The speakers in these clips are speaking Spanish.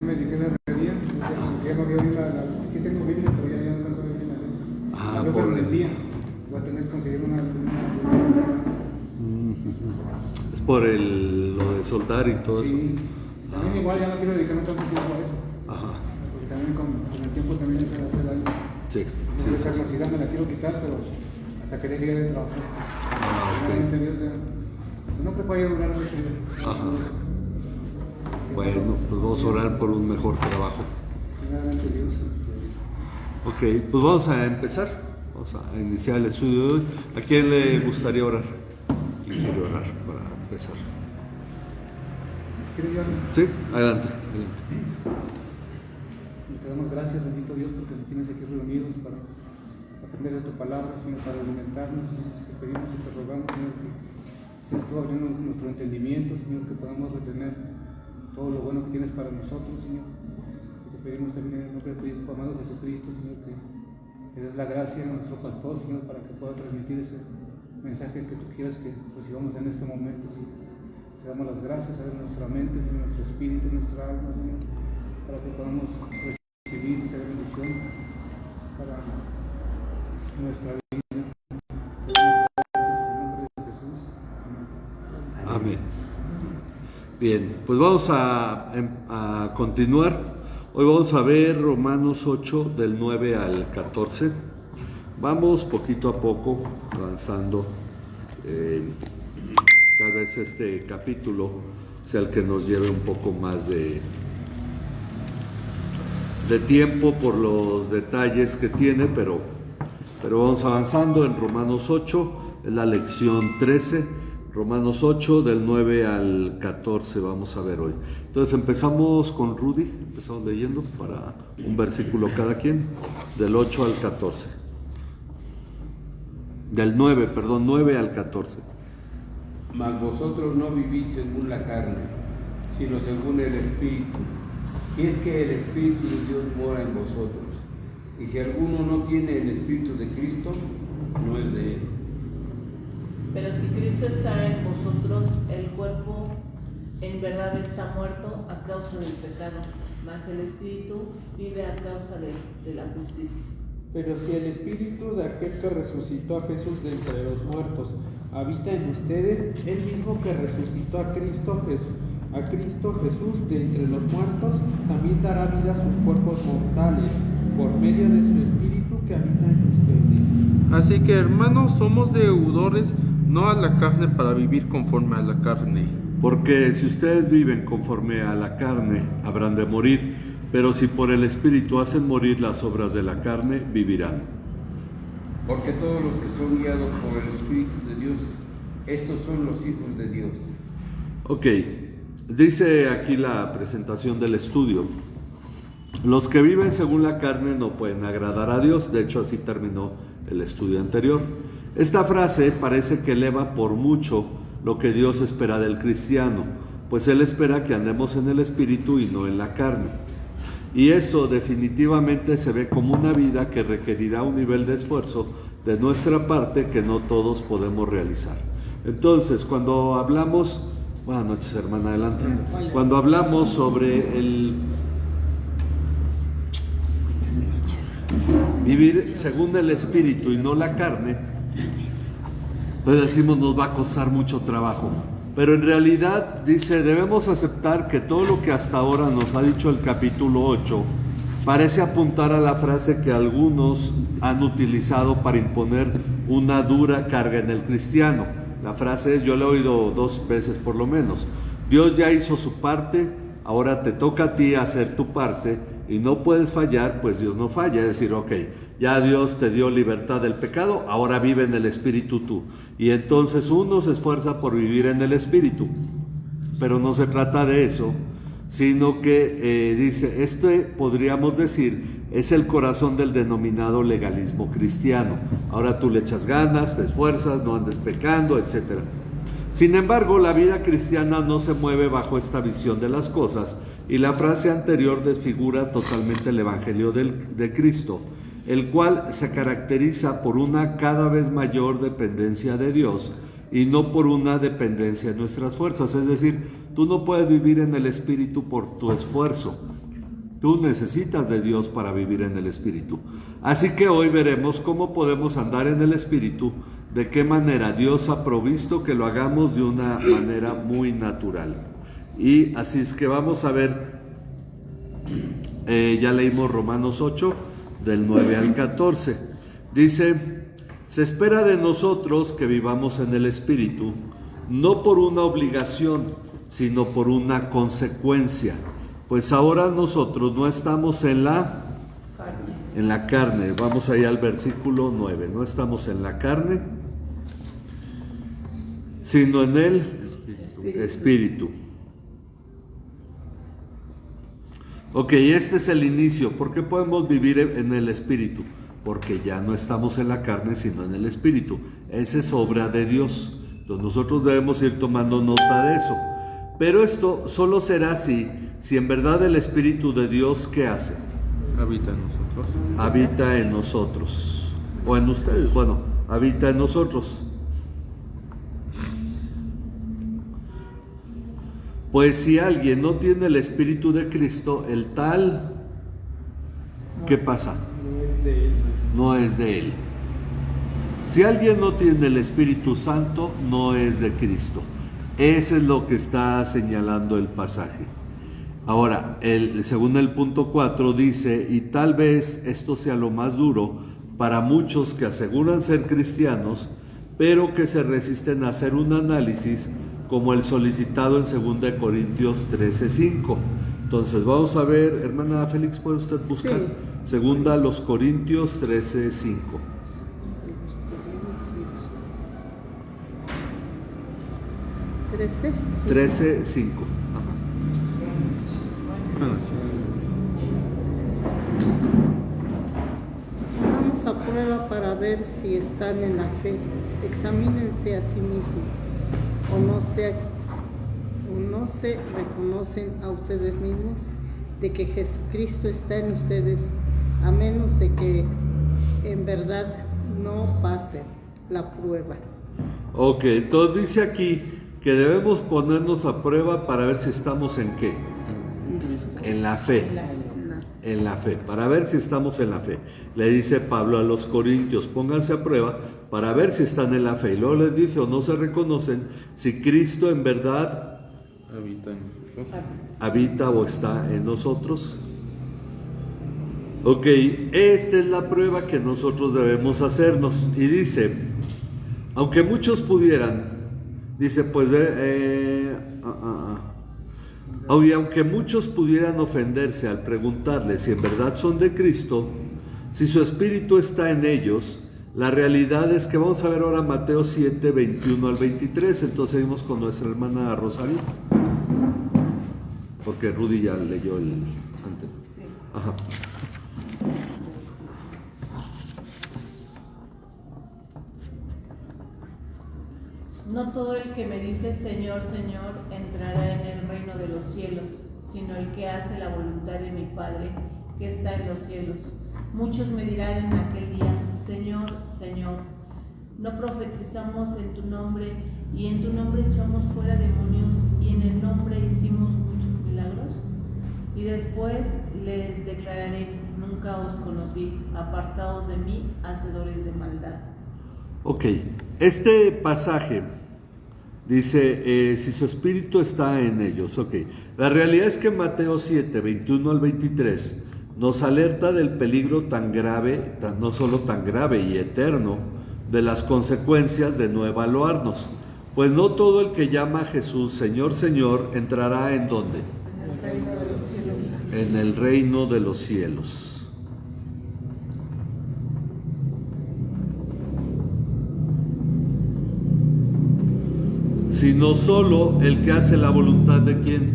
me dediqué a la herrería, ya no había oído sí tengo Biblia, pero ya no alcanzo a ver bien la letra. La luego por del día, voy a tener que conseguir una. es por lo de soldar y todo eso. Sí, también igual ya no quiero dedicarme tanto tiempo a eso, Ajá. porque también con el tiempo también se hace daño. Sí, No sí, esa sí. velocidad me la quiero quitar, pero hasta que deje ya de trabajar. Ok. Dios no creo que vaya a durar mucho. Ajá. Bueno, pues vamos a orar por un mejor trabajo. Primeramente Dios. Ok, pues vamos a empezar. Vamos a iniciar el estudio de hoy. ¿A quién le gustaría orar? ¿Quién quiere orar para empezar? Si quiere yo, Sí, adelante, adelante. te damos gracias, bendito Dios, porque nos tienes aquí reunidos para aprender de tu palabra, Señor, para alimentarnos, Señor. Te pedimos y te rogamos, Señor, que seas tú abriendo nuestro entendimiento, Señor, que podamos retener todo lo bueno que tienes para nosotros, Señor. Y te pedimos también en el nombre de tu Hijo amado Jesucristo, Señor, que des la gracia a nuestro pastor, Señor, para que pueda transmitir ese mensaje que tú quieras que recibamos en este momento, Señor. Te damos las gracias, abre nuestra mente, Señor, nuestro espíritu, nuestra alma, Señor, para que podamos recibir esa bendición para nuestra vida. Te damos gracias en el nombre de Jesús. Amén. Amén. Bien, pues vamos a continuar. Hoy vamos a ver Romanos 8 del 9 al 14. Vamos poquito a poco avanzando. Tal vez este capítulo sea el que nos lleve un poco más de tiempo por los detalles que tiene, pero vamos avanzando en Romanos 8, es la lección 13. Romanos 8 del 9 al 14 vamos a ver hoy. Entonces empezamos con Rudy, empezamos leyendo para un versículo cada quien, del 8 al 14. Del 9, perdón, 9 al 14. Mas vosotros no vivís según la carne, sino según el Espíritu. Y es que el Espíritu de Dios mora en vosotros. Y si alguno no tiene el Espíritu de Cristo, no es de él. Pero si Cristo está en vosotros, el cuerpo en verdad está muerto a causa del pecado, mas el Espíritu vive a causa de la justicia. Pero si el Espíritu de aquel que resucitó a Jesús de entre los muertos habita en ustedes, el mismo que resucitó a Cristo Jesús de entre los muertos, también dará vida a sus cuerpos mortales, por medio de su Espíritu que habita en ustedes. Así que, hermanos, somos deudores no a la carne para vivir conforme a la carne. Porque si ustedes viven conforme a la carne, habrán de morir, pero si por el Espíritu hacen morir las obras de la carne, vivirán. Porque todos los que son guiados por el Espíritu de Dios, estos son los hijos de Dios. Ok, dice aquí la presentación del estudio. Los que viven según la carne no pueden agradar a Dios, de hecho así terminó el estudio anterior. Esta frase parece que eleva por mucho lo que Dios espera del cristiano, pues Él espera que andemos en el Espíritu y no en la carne. Y eso definitivamente se ve como una vida que requerirá un nivel de esfuerzo de nuestra parte que no todos podemos realizar. Entonces, cuando hablamos, buenas noches hermana, adelante. Cuando hablamos sobre el vivir según el Espíritu y no la carne, pues decimos nos va a costar mucho trabajo. Pero en realidad dice, debemos aceptar que todo lo que hasta ahora nos ha dicho el capítulo 8 parece apuntar a la frase que algunos han utilizado para imponer una dura carga en el cristiano. La frase es, yo la he oído 2 veces por lo menos, Dios ya hizo su parte, ahora te toca a ti hacer tu parte y no puedes fallar, pues Dios no falla. Es decir, ok, ya Dios te dio libertad del pecado, ahora vive en el Espíritu tú. Y entonces uno se esfuerza por vivir en el Espíritu. Pero no se trata de eso, sino que dice, podríamos decir, es el corazón del denominado legalismo cristiano. Ahora tú le echas ganas, te esfuerzas, no andes pecando, etc. Sin embargo, la vida cristiana no se mueve bajo esta visión de las cosas, y la frase anterior desfigura totalmente el Evangelio de Cristo, el cual se caracteriza por una cada vez mayor dependencia de Dios y no por una dependencia de nuestras fuerzas. Es decir, tú no puedes vivir en el Espíritu por tu esfuerzo, Tú necesitas de Dios para vivir en el Espíritu. Así que hoy veremos cómo podemos andar en el Espíritu, de qué manera Dios ha provisto que lo hagamos de una manera muy natural. Y así es que vamos a ver, ya leímos Romanos 8, del 9 al 14. Dice, se espera de nosotros que vivamos en el Espíritu, no por una obligación, sino por una consecuencia. Pues ahora nosotros no estamos en la carne. Vamos ahí al versículo 9. No estamos en la carne, sino en el Espíritu. Ok, este es el inicio. ¿Por qué podemos vivir en el Espíritu? Porque ya no estamos en la carne, sino en el Espíritu. Esa es obra de Dios. Entonces nosotros debemos ir tomando nota de eso. Pero esto solo será así si en verdad el Espíritu de Dios, ¿qué hace? Habita en nosotros. Habita en nosotros. O en ustedes, bueno, habita en nosotros. Pues si alguien no tiene el Espíritu de Cristo, el tal, ¿qué pasa? No es de Él. Si alguien no tiene el Espíritu Santo, no es de Cristo. Eso es lo que está señalando el pasaje. Ahora, según el punto 4 dice, y tal vez esto sea lo más duro para muchos que aseguran ser cristianos, pero que se resisten a hacer un análisis como el solicitado en 2 Corintios 13:5. Entonces vamos a ver, hermana Félix, ¿puede usted buscar? Sí. 2 Corintios 13:5. 13:5. Ajá. Vamos a prueba para ver si están en la fe. Examínense a sí mismos. O no se reconocen a ustedes mismos de que Jesucristo está en ustedes, a menos de que en verdad no pasen la prueba. Ok, entonces dice aquí que debemos ponernos a prueba para ver si estamos en qué. En la fe. En la fe, para ver si estamos en la fe. Le dice Pablo a los corintios, pónganse a prueba para ver si están en la fe. Y luego les dice, o no se reconocen si Cristo en verdad habita o está en nosotros. Ok, esta es la prueba que nosotros debemos hacernos. Y dice, aunque muchos pudieran, dice pues, aunque muchos pudieran ofenderse al preguntarle si en verdad son de Cristo, si su espíritu está en ellos, la realidad es que vamos a ver ahora Mateo 7, 21 al 23. Entonces seguimos con nuestra hermana Rosario, porque Rudy ya leyó el antes. Ajá. No todo el que me dice Señor, Señor, entrará en el reino de los cielos, sino el que hace la voluntad de mi Padre que está en los cielos. Muchos me dirán en aquel día, Señor, Señor, ¿no profetizamos en tu nombre y en tu nombre echamos fuera demonios y en el nombre hicimos muchos milagros? Y después les declararé, nunca os conocí, apartados de mí, hacedores de maldad. Ok, este pasaje dice, si su espíritu está en ellos. Ok, la realidad es que Mateo 7, 21 al 23 nos alerta del peligro tan grave, no solo tan grave y eterno, de las consecuencias de no evaluarnos. Pues no todo el que llama a Jesús Señor, Señor, entrará ¿en dónde? En el reino de los cielos. Sino solo el que hace la voluntad de ¿quién?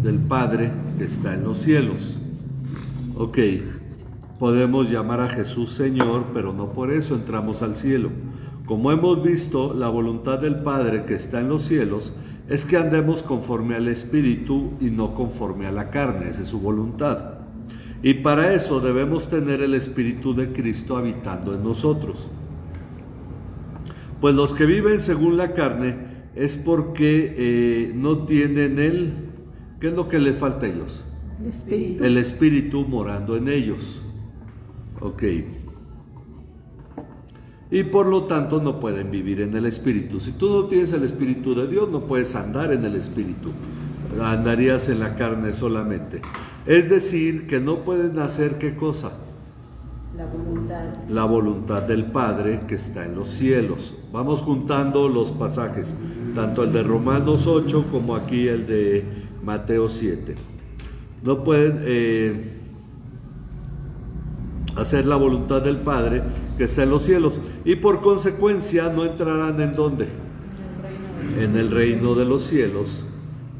Del Padre que está en los cielos. Ok, podemos llamar a Jesús Señor, pero no por eso entramos al cielo. Como hemos visto, la voluntad del Padre que está en los cielos es que andemos conforme al Espíritu y no conforme a la carne. Esa es su voluntad. Y para eso debemos tener el Espíritu de Cristo habitando en nosotros. Pues los que viven según la carne es porque no tienen ¿qué es lo que les falta a ellos? el Espíritu morando en ellos. Ok. Y por lo tanto no pueden vivir en el Espíritu. Si tú no tienes el Espíritu de Dios, no puedes andar en el Espíritu. Andarías en la carne solamente. Es decir, que no pueden hacer ¿qué cosa? La voluntad del Padre que está en los cielos. Vamos juntando los pasajes, tanto el de Romanos 8 como aquí el de Mateo 7. No pueden hacer la voluntad del Padre que está en los cielos, y por consecuencia no entrarán ¿en dónde? En el reino de los cielos,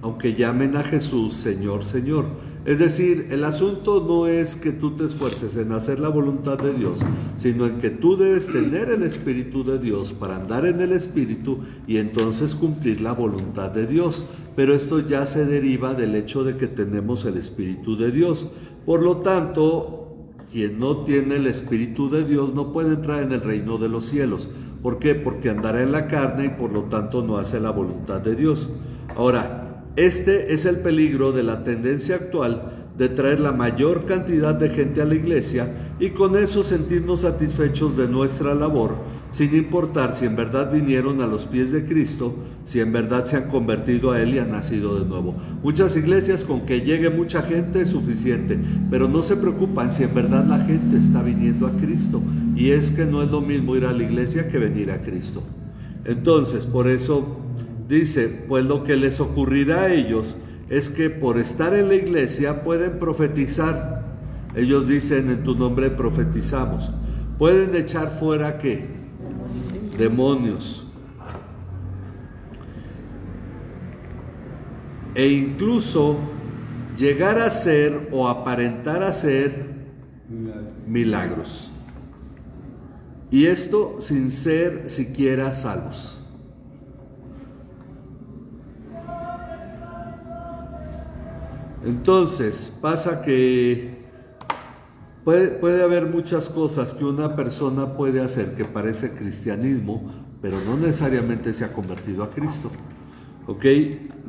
aunque llamen a Jesús Señor, Señor. Es decir, el asunto no es que tú te esfuerces en hacer la voluntad de Dios, sino en que tú debes tener el Espíritu de Dios para andar en el Espíritu y entonces cumplir la voluntad de Dios. Pero esto ya se deriva del hecho de que tenemos el Espíritu de Dios. Por lo tanto, quien no tiene el Espíritu de Dios no puede entrar en el reino de los cielos. ¿Por qué? Porque andará en la carne y por lo tanto no hace la voluntad de Dios. Ahora, este es el peligro de la tendencia actual de traer la mayor cantidad de gente a la iglesia y con eso sentirnos satisfechos de nuestra labor, sin importar si en verdad vinieron a los pies de Cristo, si en verdad se han convertido a Él y han nacido de nuevo. Muchas iglesias con que llegue mucha gente es suficiente, pero no se preocupan si en verdad la gente está viniendo a Cristo, y es que no es lo mismo ir a la iglesia que venir a Cristo. Entonces, por eso dice, pues lo que les ocurrirá a ellos es que por estar en la iglesia pueden profetizar. Ellos dicen, en tu nombre profetizamos. Pueden echar fuera ¿qué? Demonios. E incluso llegar a hacer o aparentar hacer milagros. Y esto sin ser siquiera salvos. Entonces, pasa que puede haber muchas cosas que una persona puede hacer que parece cristianismo, pero no necesariamente se ha convertido a Cristo. ¿Ok?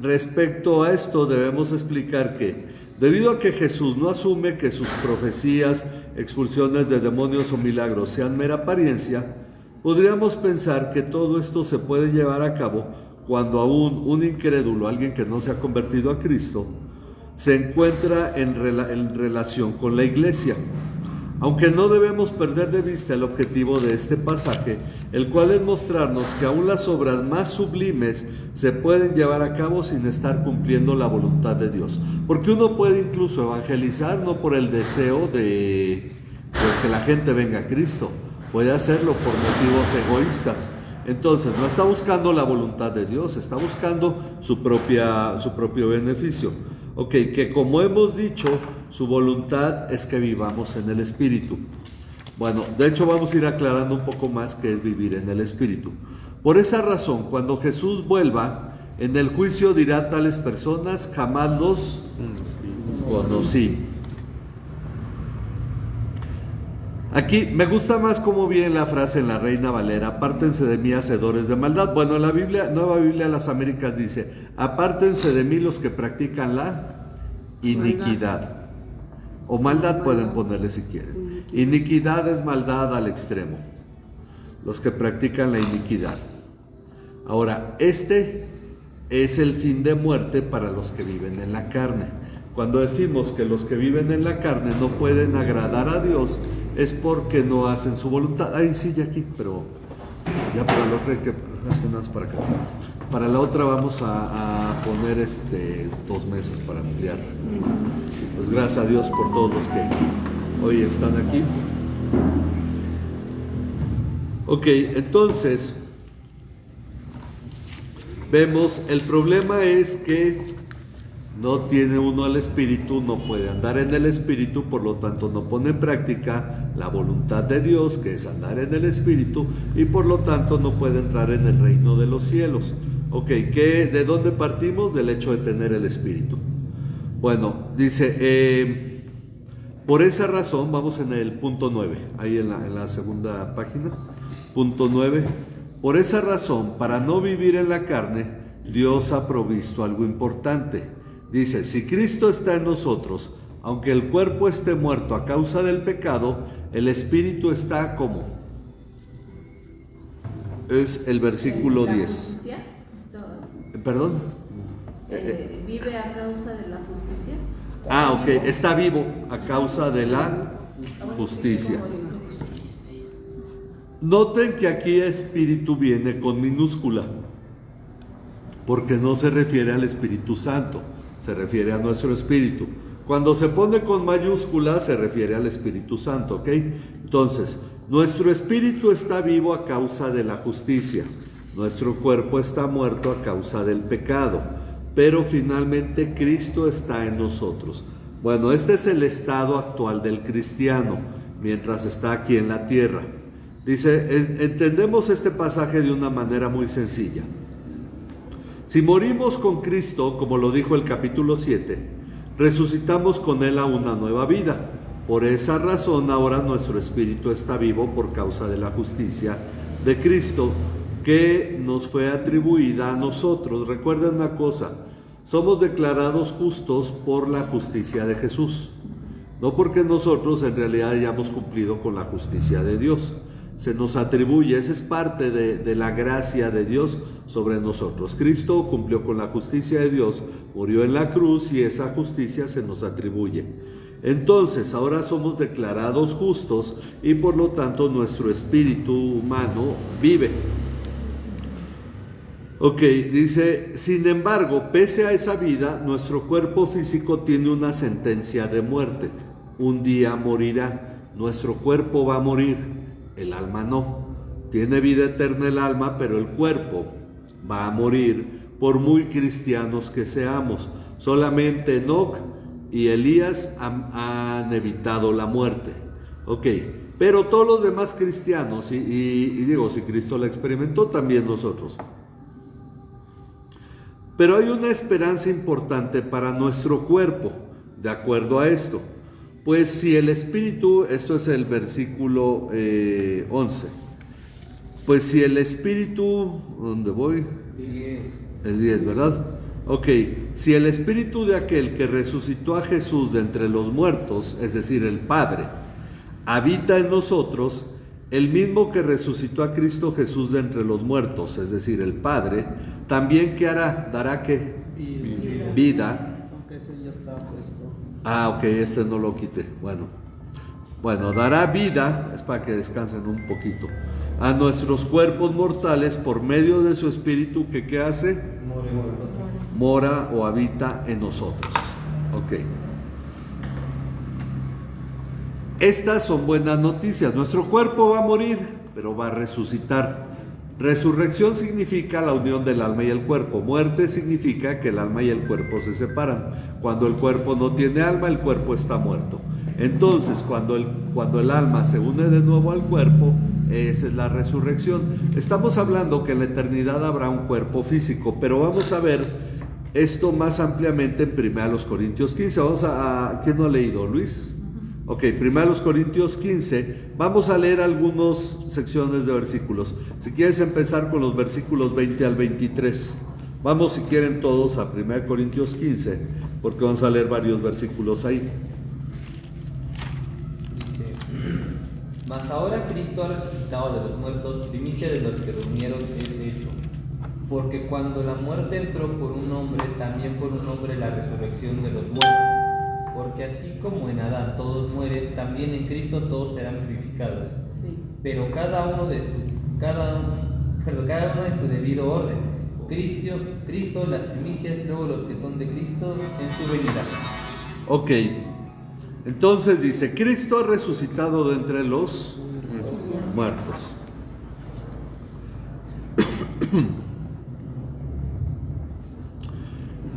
Respecto a esto debemos explicar que, debido a que Jesús no asume que sus profecías, expulsiones de demonios o milagros sean mera apariencia, podríamos pensar que todo esto se puede llevar a cabo cuando aún un incrédulo, alguien que no se ha convertido a Cristo, se encuentra en relación con la iglesia. Aunque no debemos perder de vista el objetivo de este pasaje, el cual es mostrarnos que aún las obras más sublimes se pueden llevar a cabo sin estar cumpliendo la voluntad de Dios. Porque uno puede incluso evangelizar no por el deseo de que la gente venga a Cristo, puede hacerlo por motivos egoístas. Entonces no está buscando la voluntad de Dios, está buscando su propio beneficio. Ok, que como hemos dicho, su voluntad es que vivamos en el Espíritu. Bueno, de hecho vamos a ir aclarando un poco más qué es vivir en el Espíritu. Por esa razón, cuando Jesús vuelva, en el juicio dirá a tales personas, jamás los conocí. Aquí me gusta más cómo viene la frase en la Reina Valera: apártense de mí, hacedores de maldad. Bueno, en la Biblia, Nueva Biblia de las Américas dice: apártense de mí los que practican la iniquidad. O maldad pueden ponerle si quieren. Iniquidad es maldad al extremo. Los que practican la iniquidad. Ahora, este es el fin de muerte para los que viven en la carne. Cuando decimos que los que viven en la carne no pueden agradar a Dios, es porque no hacen su voluntad. Ay, sí, ya aquí, pero ya para la otra hay que hacer nada más para acá. Para la otra vamos a poner 2 meses para ampliar. Y pues gracias a Dios por todos los que hoy están aquí. Ok, entonces vemos, el problema es que no tiene uno el Espíritu, no puede andar en el Espíritu, por lo tanto no pone en práctica la voluntad de Dios, que es andar en el Espíritu, y por lo tanto no puede entrar en el reino de los cielos. Ok, ¿de dónde partimos? Del hecho de tener el Espíritu. Bueno, dice, por esa razón, vamos en el punto 9, ahí en la segunda página, punto 9, por esa razón, para no vivir en la carne, Dios ha provisto algo importante. Dice, si Cristo está en nosotros, aunque el cuerpo esté muerto a causa del pecado, el espíritu está como. Es el versículo 10. Justicia, ¿Perdón? ¿vive a causa de la justicia? Ok, está vivo a causa de la justicia. Noten que aquí espíritu viene con minúscula, porque no se refiere al Espíritu Santo, se refiere a nuestro espíritu. Cuando se pone con mayúscula se refiere al Espíritu Santo, ¿ok? Entonces, nuestro espíritu está vivo a causa de la justicia, nuestro cuerpo está muerto a causa del pecado, pero finalmente Cristo está en nosotros. Bueno, este es el estado actual del cristiano mientras está aquí en la tierra. Dice, entendemos este pasaje de una manera muy sencilla. Si morimos con Cristo, como lo dijo el capítulo 7, resucitamos con Él a una nueva vida. Por esa razón ahora nuestro espíritu está vivo por causa de la justicia de Cristo que nos fue atribuida a nosotros. Recuerden una cosa, somos declarados justos por la justicia de Jesús, no porque nosotros en realidad hayamos cumplido con la justicia de Dios. Se nos atribuye, esa es parte de la gracia de Dios sobre nosotros. Cristo cumplió con la justicia de Dios, murió en la cruz y esa justicia se nos atribuye. Entonces, ahora somos declarados justos y por lo tanto nuestro espíritu humano vive. Ok, dice, sin embargo, pese a esa vida, nuestro cuerpo físico tiene una sentencia de muerte. Un día morirá, nuestro cuerpo va a morir. El alma no. Tiene vida eterna el alma, pero el cuerpo va a morir por muy cristianos que seamos. Solamente Enoc y Elías han evitado la muerte. Ok, pero todos los demás cristianos, y digo, si Cristo la experimentó, también nosotros. Pero hay una esperanza importante para nuestro cuerpo, de acuerdo a esto. Pues si el espíritu, esto es el versículo 11, pues si el espíritu, ¿dónde voy? 10. El 10, ¿verdad? Ok, si el espíritu de aquel que resucitó a Jesús de entre los muertos, es decir, el Padre, habita en nosotros, el mismo que resucitó a Cristo Jesús de entre los muertos, es decir, el Padre, también ¿qué hará? ¿Dará qué? Vida. Aunque ese ya está puesto. Ok, este no lo quité. Bueno, dará vida, es para que descansen un poquito, a nuestros cuerpos mortales por medio de su espíritu que ¿qué hace? Mora o habita en nosotros. Ok. Estas son buenas noticias. Nuestro cuerpo va a morir, pero va a resucitar. Resurrección significa la unión del alma y el cuerpo. Muerte significa que el alma y el cuerpo se separan. Cuando el cuerpo no tiene alma, el cuerpo está muerto. Entonces, cuando el alma se une de nuevo al cuerpo, esa es la resurrección. Estamos hablando que en la eternidad habrá un cuerpo físico, pero vamos a ver esto más ampliamente en 1 Corintios 15. ¿Quién no ha leído? ¿Luis? Ok, 1 Corintios 15, vamos a leer algunas secciones de versículos. Si quieres empezar con los versículos 20 al 23, vamos si quieren todos a 1 Corintios 15, porque vamos a leer varios versículos ahí. Dice, mas ahora Cristo ha resucitado de los muertos, primicia de los que durmieron es hecho. Porque cuando la muerte entró por un hombre, también por un hombre la resurrección de los muertos. Porque así como en Adán todos mueren, también en Cristo todos serán purificados. Sí. Pero cada uno en su debido orden. Cristo las primicias, luego los que son de Cristo en su venida. Ok, entonces dice, Cristo ha resucitado de entre los muertos.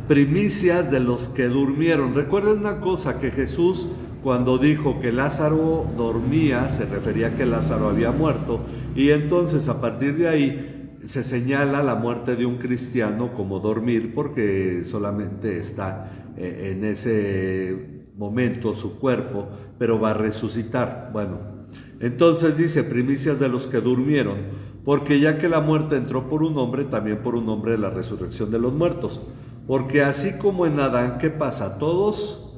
Primicias de los que durmieron. Recuerden una cosa, que Jesús cuando dijo que Lázaro dormía, se refería a que Lázaro había muerto, y entonces a partir de ahí se señala la muerte de un cristiano como dormir, porque solamente está en ese momento su cuerpo, pero va a resucitar. Bueno, entonces dice, primicias de los que durmieron, porque ya que la muerte entró por un hombre, también por un hombre la resurrección de los muertos. Porque así como en Adán, ¿qué pasa? Todos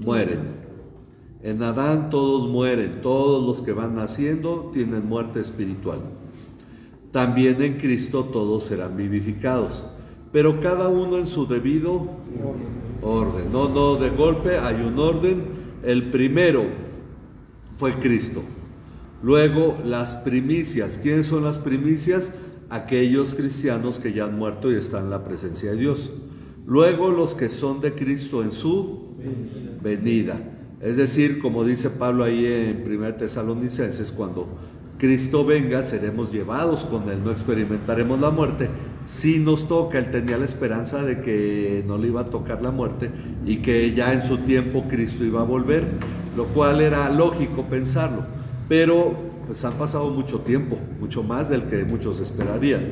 mueren. En Adán todos mueren, todos los que van naciendo tienen muerte espiritual. También en Cristo todos serán vivificados, pero cada uno en su debido orden. No, de golpe hay un orden. El primero fue Cristo. Luego las primicias. ¿Quiénes son las primicias? Aquellos cristianos que ya han muerto y están en la presencia de Dios. Luego los que son de Cristo en su venida. Es decir, como dice Pablo ahí en 1 Tesalonicenses, cuando Cristo venga, seremos llevados con Él, no experimentaremos la muerte. Si nos toca, Él tenía la esperanza de que no le iba a tocar la muerte y que ya en su tiempo Cristo iba a volver, lo cual era lógico pensarlo. Pero pues han pasado mucho tiempo, mucho más del que muchos esperarían.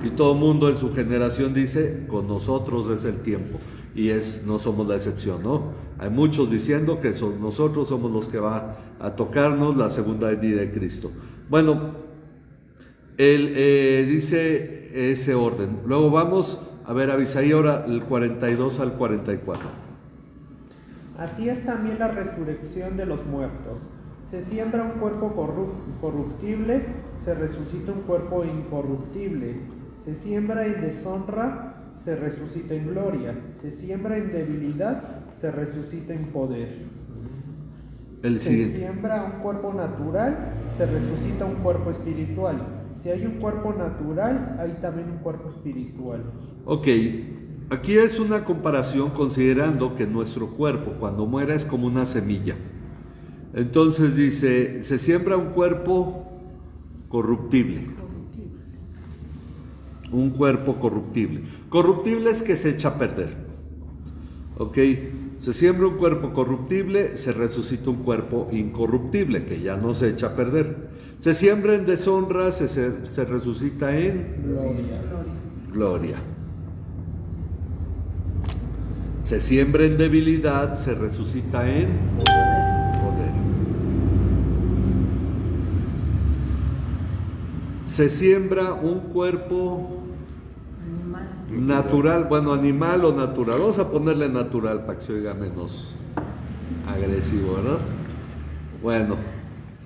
Y todo el mundo en su generación dice, con nosotros es el tiempo. Y no somos la excepción, ¿no? Hay muchos diciendo que nosotros somos los que va a tocarnos la segunda venida de Cristo. Bueno, él dice ese orden. Luego vamos a ver a Abisaí ahora el 42 al 44. Así es también la resurrección de los muertos. Se siembra un cuerpo corruptible, se resucita un cuerpo incorruptible. Se siembra en deshonra, se resucita en gloria. Se siembra en debilidad, se resucita en poder. Se siembra un cuerpo natural, se resucita un cuerpo espiritual. Si hay un cuerpo natural, hay también un cuerpo espiritual. Ok, aquí es una comparación considerando que nuestro cuerpo cuando muera es como una semilla. Entonces dice, se siembra un cuerpo corruptible. Un cuerpo corruptible. Corruptible es que se echa a perder. Ok, se siembra un cuerpo corruptible, se resucita un cuerpo incorruptible, que ya no se echa a perder. Se siembra en deshonra, se resucita en gloria. Se siembra en debilidad, se resucita en poder. Se siembra un cuerpo natural, bueno, animal o natural. Vamos a ponerle natural para que se oiga menos agresivo, ¿verdad? Bueno,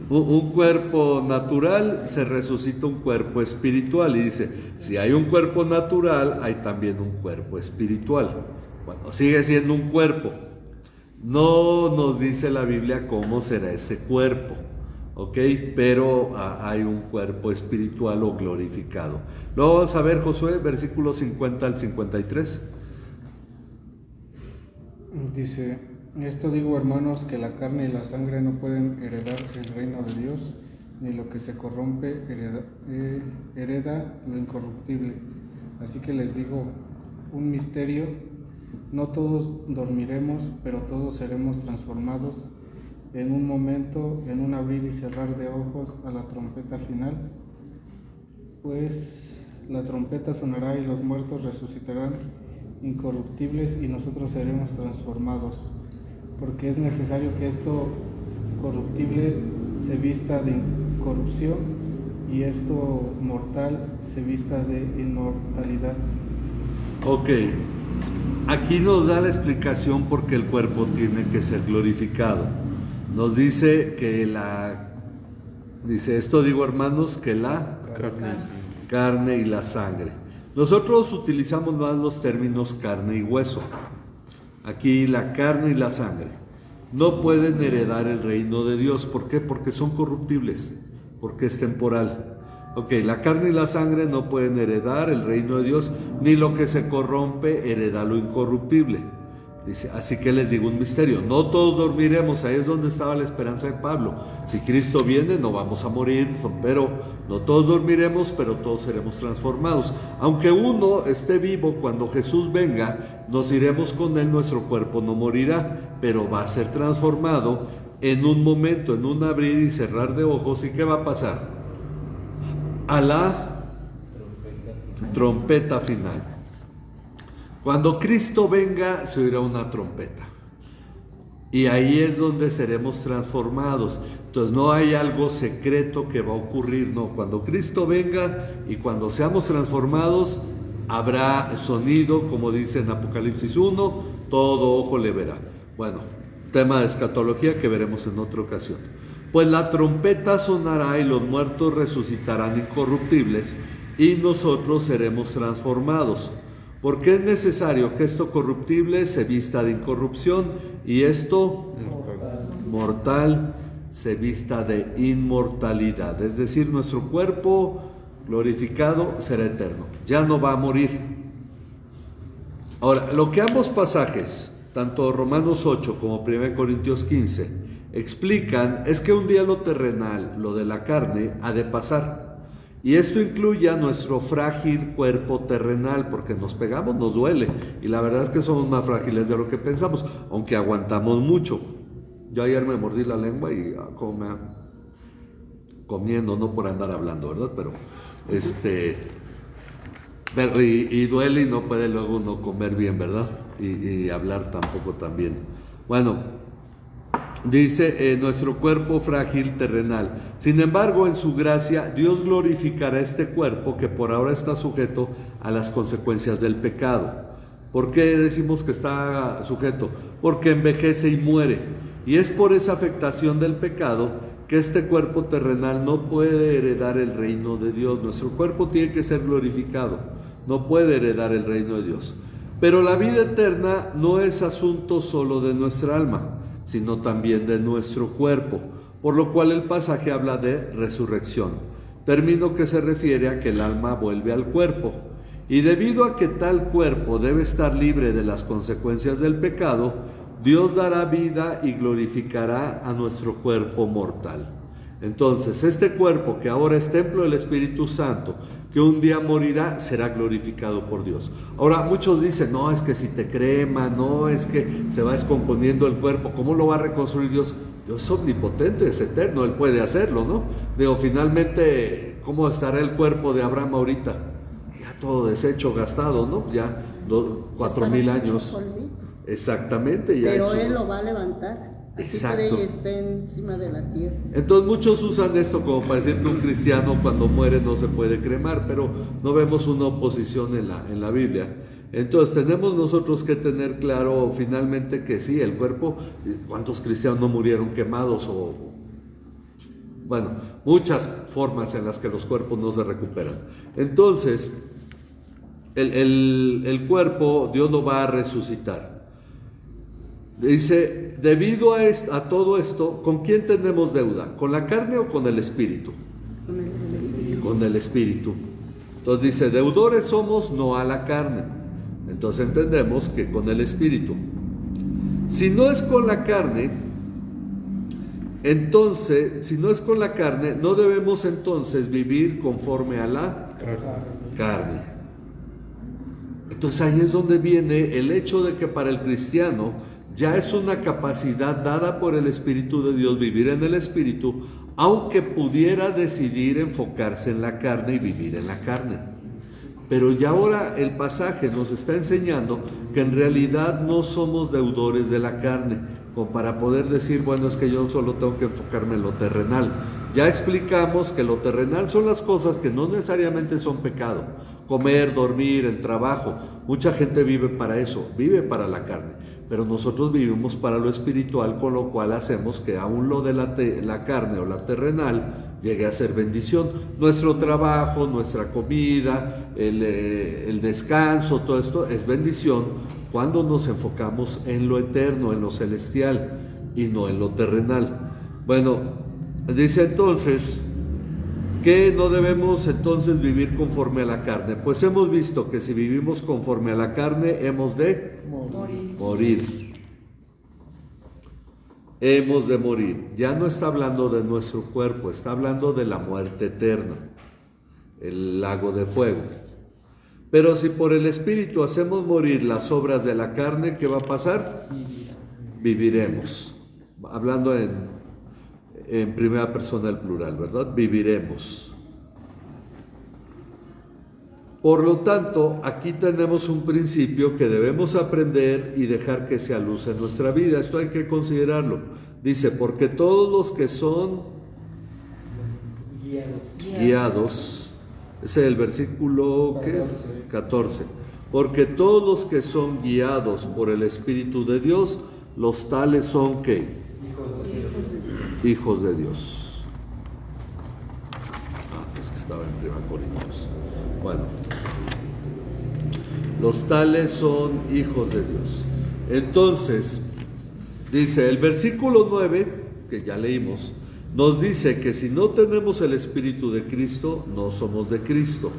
un cuerpo natural, se resucita un cuerpo espiritual. Y dice, si hay un cuerpo natural, hay también un cuerpo espiritual. Bueno, sigue siendo un cuerpo. No nos dice la Biblia cómo será ese cuerpo, ¿ok? Pero hay un cuerpo espiritual o glorificado. Luego vamos a ver Josué, versículos 50 al 53. Dice, esto digo, hermanos, que la carne y la sangre no pueden heredar el reino de Dios, ni lo que se corrompe hereda lo incorruptible. Así que les digo un misterio: no todos dormiremos, pero todos seremos transformados en un momento, en un abrir y cerrar de ojos, a la trompeta final. Pues la trompeta sonará y los muertos resucitarán incorruptibles y nosotros seremos transformados, porque es necesario que esto corruptible se vista de incorrupción y esto mortal se vista de inmortalidad. Ok, aquí nos da la explicación por qué el cuerpo tiene que ser glorificado. Nos dice que dice, esto digo, hermanos, que la carne y la sangre. Nosotros utilizamos más los términos carne y hueso. Aquí la carne y la sangre no pueden heredar el reino de Dios. ¿Por qué? Porque son corruptibles, porque es temporal. Ok, la carne y la sangre no pueden heredar el reino de Dios, ni lo que se corrompe hereda lo incorruptible. Dice, así que les digo un misterio, no todos dormiremos. Ahí es donde estaba la esperanza de Pablo. Si Cristo viene, no vamos a morir, pero no todos dormiremos, pero todos seremos transformados. Aunque uno esté vivo, cuando Jesús venga, nos iremos con él, nuestro cuerpo no morirá, pero va a ser transformado en un momento, en un abrir y cerrar de ojos. ¿Y qué va a pasar? A la trompeta final. Cuando Cristo venga, se oirá una trompeta. Y ahí es donde seremos transformados. Entonces no hay algo secreto que va a ocurrir, no. Cuando Cristo venga y cuando seamos transformados, habrá sonido, como dice en Apocalipsis 1, todo ojo le verá. Bueno, tema de escatología que veremos en otra ocasión. Pues la trompeta sonará y los muertos resucitarán incorruptibles y nosotros seremos transformados. Porque es necesario que esto corruptible se vista de incorrupción y esto mortal se vista de inmortalidad. Es decir, nuestro cuerpo glorificado será eterno, ya no va a morir. Ahora, lo que ambos pasajes, tanto Romanos 8 como 1 Corintios 15, explican es que un día lo terrenal, lo de la carne, ha de pasar. Y esto incluye a nuestro frágil cuerpo terrenal, porque nos pegamos, nos duele. Y la verdad es que somos más frágiles de lo que pensamos, aunque aguantamos mucho. Yo ayer me mordí la lengua y comiendo, no por andar hablando, ¿verdad? Pero y duele y no puede luego uno comer bien, ¿verdad? Y hablar tampoco tan bien. Bueno, dice nuestro cuerpo frágil terrenal. Sin embargo, en su gracia, Dios glorificará este cuerpo que por ahora está sujeto a las consecuencias del pecado. ¿Por qué decimos que está sujeto? Porque envejece y muere. Y es por esa afectación del pecado que este cuerpo terrenal no puede heredar el reino de Dios. Nuestro cuerpo tiene que ser glorificado, no puede heredar el reino de Dios. Pero la vida eterna no es asunto solo de nuestra alma, sino también de nuestro cuerpo, por lo cual el pasaje habla de resurrección, término que se refiere a que el alma vuelve al cuerpo. Y debido a que tal cuerpo debe estar libre de las consecuencias del pecado, Dios dará vida y glorificará a nuestro cuerpo mortal. Entonces, este cuerpo que ahora es templo del Espíritu Santo, que un día morirá, será glorificado por Dios. Ahora, muchos dicen, no, es que si te crema, no, es que se va descomponiendo el cuerpo, ¿cómo lo va a reconstruir Dios? Dios es omnipotente, es eterno, Él puede hacerlo, ¿no? Digo, finalmente, ¿cómo estará el cuerpo de Abraham ahorita? Ya todo deshecho, gastado, ¿no? Ya 4,000 años. Exactamente. Ya pero Él lo va a levantar. Así exacto. Que esté encima de la tierra. Entonces muchos usan esto como para decir que un cristiano cuando muere no se puede cremar, pero no vemos una oposición en la Biblia. Entonces tenemos nosotros que tener claro finalmente que sí, el cuerpo, ¿cuántos cristianos no murieron quemados? Bueno, muchas formas en las que los cuerpos no se recuperan. Entonces, el cuerpo Dios lo va a resucitar. Dice, debido a todo esto, ¿con quién tenemos deuda? ¿Con la carne o con el espíritu? Con el espíritu. Con el espíritu. Entonces dice, deudores somos no a la carne. Entonces entendemos que con el espíritu. Si no es con la carne, no debemos entonces vivir conforme a la carne. Entonces ahí es donde viene el hecho de que para el cristiano ya es una capacidad dada por el Espíritu de Dios vivir en el Espíritu, aunque pudiera decidir enfocarse en la carne y vivir en la carne. Pero ya ahora el pasaje nos está enseñando que en realidad no somos deudores de la carne, como para poder decir, bueno, es que yo solo tengo que enfocarme en lo terrenal. Ya explicamos que lo terrenal son las cosas que no necesariamente son pecado. Comer, dormir, el trabajo. Mucha gente vive para eso, vive para la carne. Pero nosotros vivimos para lo espiritual, con lo cual hacemos que aún lo de la carne o la terrenal llegue a ser bendición. Nuestro trabajo, nuestra comida, el descanso, todo esto es bendición cuando nos enfocamos en lo eterno, en lo celestial y no en lo terrenal. Bueno, dice entonces que no debemos entonces vivir conforme a la carne. Pues hemos visto que si vivimos conforme a la carne hemos de morir. Hemos de morir. Ya no está hablando de nuestro cuerpo, está hablando de la muerte eterna, el lago de fuego. Pero si por el Espíritu hacemos morir las obras de la carne, ¿qué va a pasar? Viviremos. Hablando en primera persona del plural, ¿verdad? Viviremos. Por lo tanto, aquí tenemos un principio que debemos aprender y dejar que sea luz en nuestra vida. Esto hay que considerarlo. Dice, porque todos los que son guiados Ese es el versículo ¿qué? 14. Porque todos los que son guiados por el Espíritu de Dios, los tales son ¿qué? Hijos de Dios. Es que estaba en 1 Corintios. Bueno, los tales son hijos de Dios. Entonces, dice el versículo 9, que ya leímos, nos dice que si no tenemos el Espíritu de Cristo, no somos de Cristo.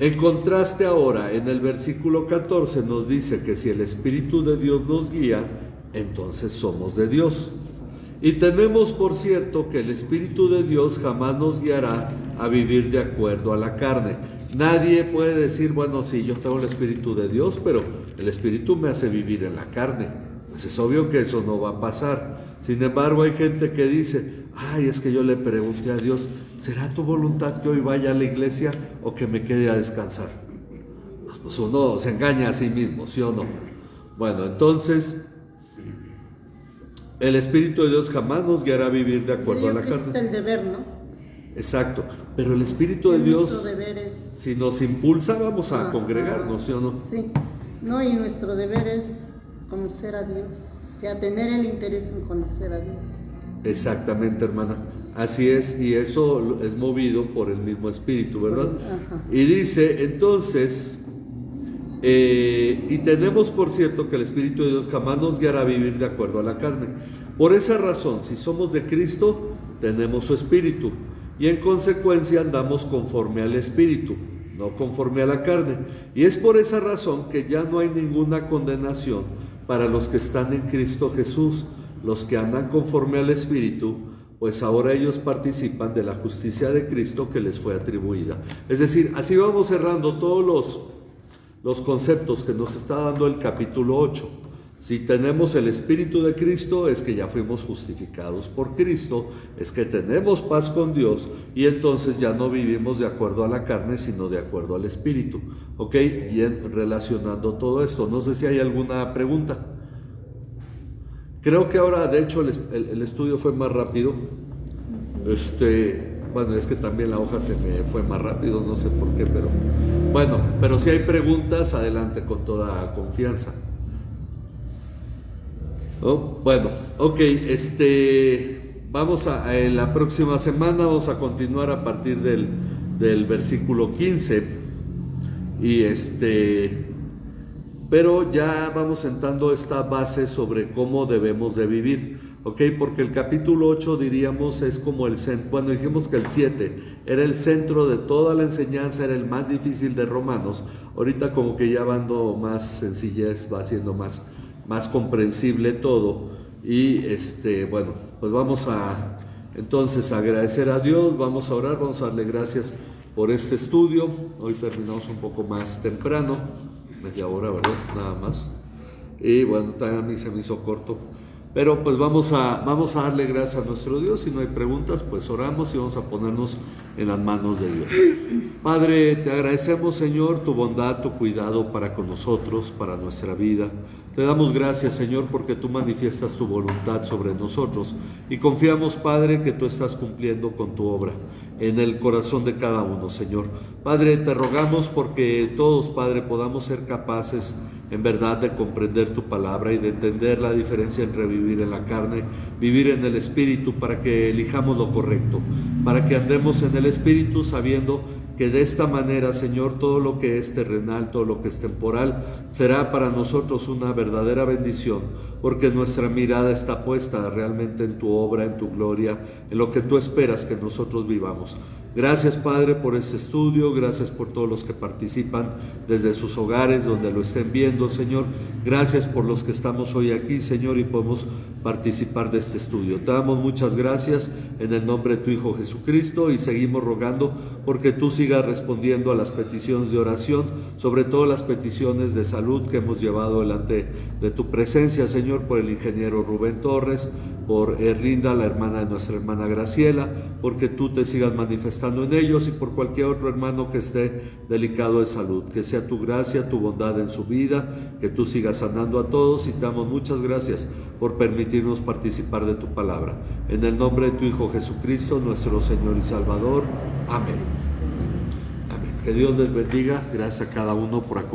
En contraste ahora, en el versículo 14 nos dice que si el Espíritu de Dios nos guía, entonces somos de Dios. Y tenemos por cierto que el Espíritu de Dios jamás nos guiará a vivir de acuerdo a la carne. Nadie puede decir, bueno, sí, yo tengo el Espíritu de Dios, pero el Espíritu me hace vivir en la carne. Pues es obvio que eso no va a pasar. Sin embargo, hay gente que dice, ay, es que yo le pregunté a Dios, ¿será tu voluntad que hoy vaya a la iglesia o que me quede a descansar? Pues uno se engaña a sí mismo, ¿sí o no? Bueno, entonces, el Espíritu de Dios jamás nos guiará a vivir de acuerdo a la carne. Es el deber, ¿no? Exacto, pero el Espíritu de Dios, si nos impulsa, vamos a congregarnos, ¿sí o no? Sí, no, y nuestro deber es conocer a Dios, o sea, tener el interés en conocer a Dios. Exactamente, hermana, así es, y eso es movido por el mismo Espíritu, ¿verdad? Ajá. Y dice, entonces, y tenemos por cierto que el Espíritu de Dios jamás nos guiará a vivir de acuerdo a la carne. Por esa razón, si somos de Cristo, tenemos su Espíritu, y en consecuencia andamos conforme al Espíritu, no conforme a la carne. Y es por esa razón que ya no hay ninguna condenación para los que están en Cristo Jesús, los que andan conforme al Espíritu, pues ahora ellos participan de la justicia de Cristo que les fue atribuida. Es decir, así vamos cerrando todos los conceptos que nos está dando el capítulo 8. Si tenemos el Espíritu de Cristo, es que ya fuimos justificados por Cristo, es que tenemos paz con Dios, y entonces ya no vivimos de acuerdo a la carne, sino de acuerdo al Espíritu. ¿Ok? Bien, relacionando todo esto. No sé si hay alguna pregunta. Creo que ahora, de hecho, el estudio fue más rápido. Bueno, es que también la hoja se me fue más rápido, no sé por qué, pero bueno, pero si hay preguntas, adelante con toda confianza. ¿No? Bueno, ok, vamos en la próxima semana vamos a continuar a partir del versículo 15 y pero ya vamos sentando esta base sobre cómo debemos de vivir, ok, porque el capítulo 8 diríamos es como el centro, bueno, dijimos que el 7 era el centro de toda la enseñanza, era el más difícil de Romanos. Ahorita como que ya va dando más sencillez, va siendo más comprensible todo, y bueno, pues vamos a entonces agradecer a Dios, vamos a orar, vamos a darle gracias por este estudio. Hoy terminamos un poco más temprano, media hora, ¿verdad? Nada más, y bueno, también a mí se me hizo corto, pero pues vamos a darle gracias a nuestro Dios. Si no hay preguntas, pues oramos y vamos a ponernos en las manos de Dios. Padre, te agradecemos, Señor, tu bondad, tu cuidado para con nosotros, para nuestra vida. Te damos gracias, Señor, porque tú manifiestas tu voluntad sobre nosotros y confiamos, Padre, que tú estás cumpliendo con tu obra en el corazón de cada uno, Señor. Padre, te rogamos porque todos, Padre, podamos ser capaces en verdad de comprender tu palabra y de entender la diferencia entre vivir en la carne, vivir en el Espíritu, para que elijamos lo correcto, para que andemos en el Espíritu sabiendo que de esta manera, Señor, todo lo que es terrenal, todo lo que es temporal, será para nosotros una verdadera bendición, porque nuestra mirada está puesta realmente en tu obra, en tu gloria, en lo que tú esperas que nosotros vivamos. Gracias, Padre, por este estudio, gracias por todos los que participan desde sus hogares, donde lo estén viendo, Señor. Gracias por los que estamos hoy aquí, Señor, y podemos participar de este estudio. Te damos muchas gracias en el nombre de tu Hijo Jesucristo, y seguimos rogando porque tú sigas respondiendo a las peticiones de oración, sobre todo las peticiones de salud que hemos llevado delante de tu presencia, Señor, por el ingeniero Rubén Torres, por Erlinda, la hermana de nuestra hermana Graciela, porque tú te sigas manifestando en ellos, y por cualquier otro hermano que esté delicado de salud. Que sea tu gracia, tu bondad en su vida, que tú sigas sanando a todos, y te damos muchas gracias por permitirnos participar de tu palabra. En el nombre de tu Hijo Jesucristo, nuestro Señor y Salvador. Amén. Que Dios les bendiga. Gracias a cada uno por acompañarnos.